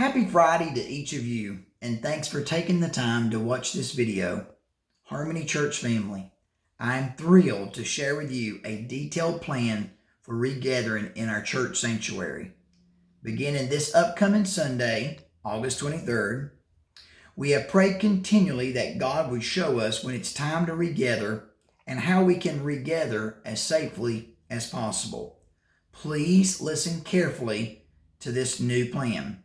Happy Friday to each of you, and thanks for taking the time to watch this video. Harmony Church family, I am thrilled to share with you a detailed plan for regathering in our church sanctuary. Beginning this upcoming Sunday, August 23rd, we have prayed continually that God would show us when it's time to regather and how we can regather as safely as possible. Please listen carefully to this new plan.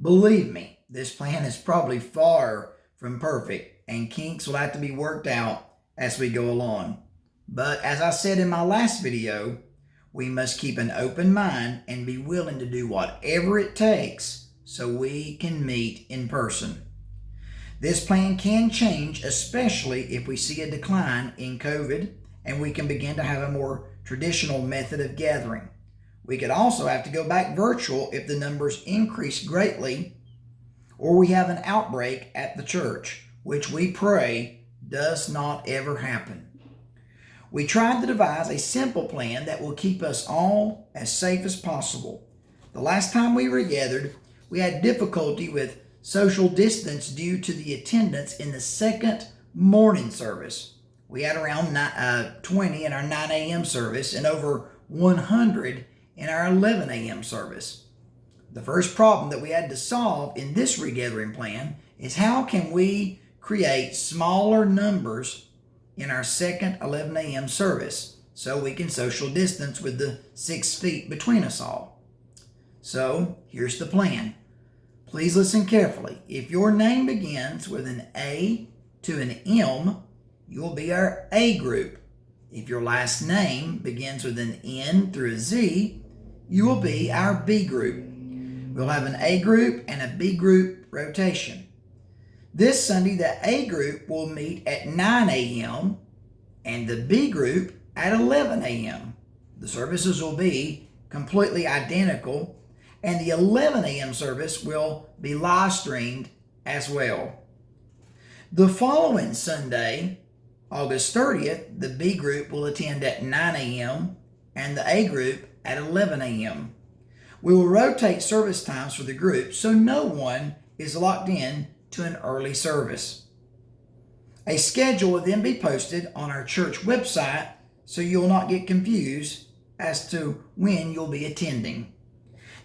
Believe me, this plan is probably far from perfect, and kinks will have to be worked out as we go along. But as I said in my last video, we must keep an open mind and be willing to do whatever it takes so we can meet in person. This plan can change, especially if we see a decline in COVID and we can begin to have a more traditional method of gathering. We could also have to go back virtual if the numbers increase greatly or we have an outbreak at the church, which we pray does not ever happen. We tried to devise a simple plan that will keep us all as safe as possible. The last time we regathered, we had difficulty with social distance due to the attendance in the second morning service. We had around 20 in our 9 a.m. service and over 100 in our 11 a.m. service. The first problem that we had to solve in this regathering plan is how can we create smaller numbers in our second 11 a.m. service so we can social distance with the 6 feet between us all. So here's the plan. Please listen carefully. If your name begins with an A to an M, you will be our A group. If your last name begins with an N through a Z, you will be our B group. We'll have an A group and a B group rotation. This Sunday, the A group will meet at 9 a.m. and the B group at 11 a.m. The services will be completely identical, and the 11 a.m. service will be live streamed as well. The following Sunday, August 30th, the B group will attend at 9 a.m. and the A group at 11 a.m. We will rotate service times for the group so no one is locked in to an early service. A schedule will then be posted on our church website so you'll not get confused as to when you'll be attending.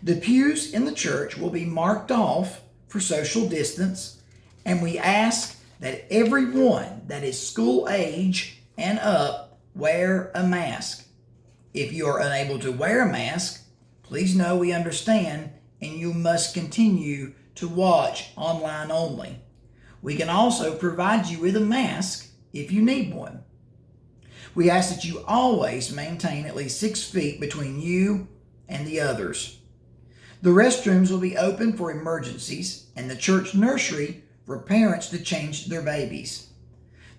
The pews in the church will be marked off for social distance, and we ask that everyone that is school age and up wear a mask. If you are unable to wear a mask, please know we understand and you must continue to watch online only. We can also provide you with a mask if you need one. We ask that you always maintain at least 6 feet between you and the others. The restrooms will be open for emergencies and the church nursery for parents to change their babies.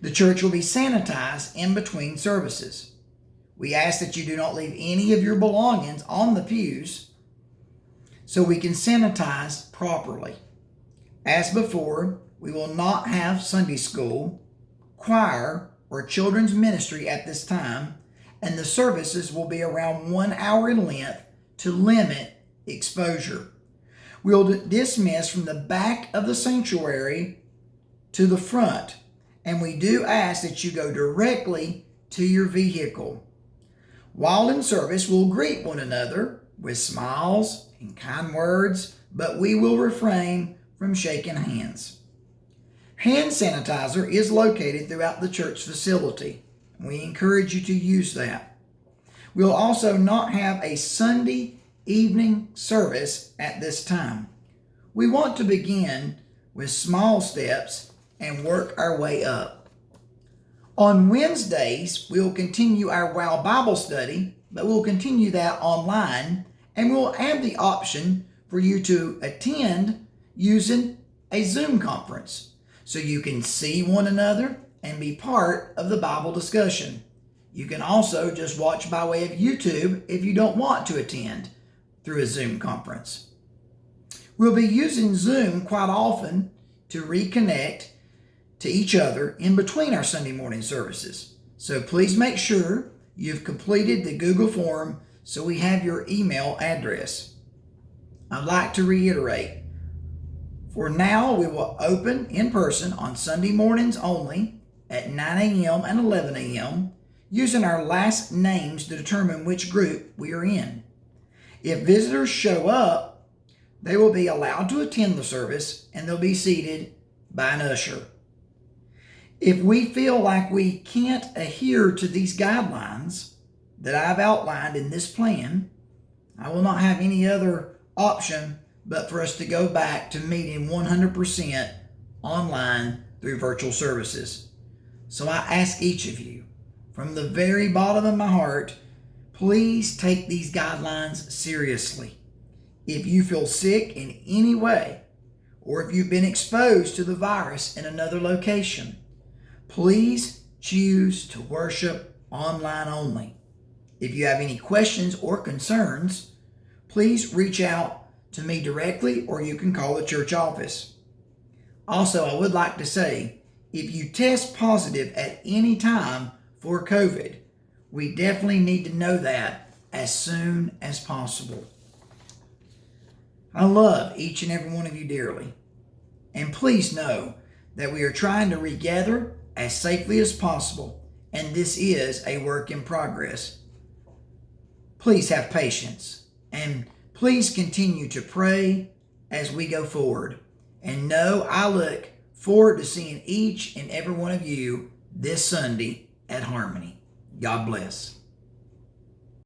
The church will be sanitized in between services. We ask that you do not leave any of your belongings on the pews so we can sanitize properly. As before, we will not have Sunday school, choir, or children's ministry at this time, and the services will be around 1 hour in length to limit exposure. We'll dismiss from the back of the sanctuary to the front, and we do ask that you go directly to your vehicle. While in service, we'll greet one another with smiles and kind words, but we will refrain from shaking hands. Hand sanitizer is located throughout the church facility. We encourage you to use that. We'll also not have a Sunday evening service at this time. We want to begin with small steps and work our way up. On Wednesdays, we'll continue our WOW Bible study, but we'll continue that online, and we'll add the option for you to attend using a Zoom conference so you can see one another and be part of the Bible discussion. You can also just watch by way of YouTube if you don't want to attend through a Zoom conference. We'll be using Zoom quite often to reconnect to each other in between our Sunday morning services. So please make sure you've completed the Google form so we have your email address. I'd like to reiterate, For now, we will open in person on Sunday mornings only at 9 a.m. and 11 a.m., using our last names to determine which group we are in. If visitors show up, they will be allowed to attend the service and they'll be seated by an usher. If we feel like we can't adhere to these guidelines that I've outlined in this plan, I will not have any other option but for us to go back to meeting 100% online through virtual services. So I ask each of you, from the very bottom of my heart, please take these guidelines seriously. If you feel sick in any way, or if you've been exposed to the virus in another location, please choose to worship online only. If you have any questions or concerns, please reach out to me directly, or you can call the church office. Also, I would like to say, if you test positive at any time for COVID, we definitely need to know that as soon as possible. I love each and every one of you dearly. And please know that we are trying to regather as safely as possible, and this is a work in progress. Please have patience, and please continue to pray as we go forward. And know I look forward to seeing each and every one of you this Sunday at Harmony. God bless.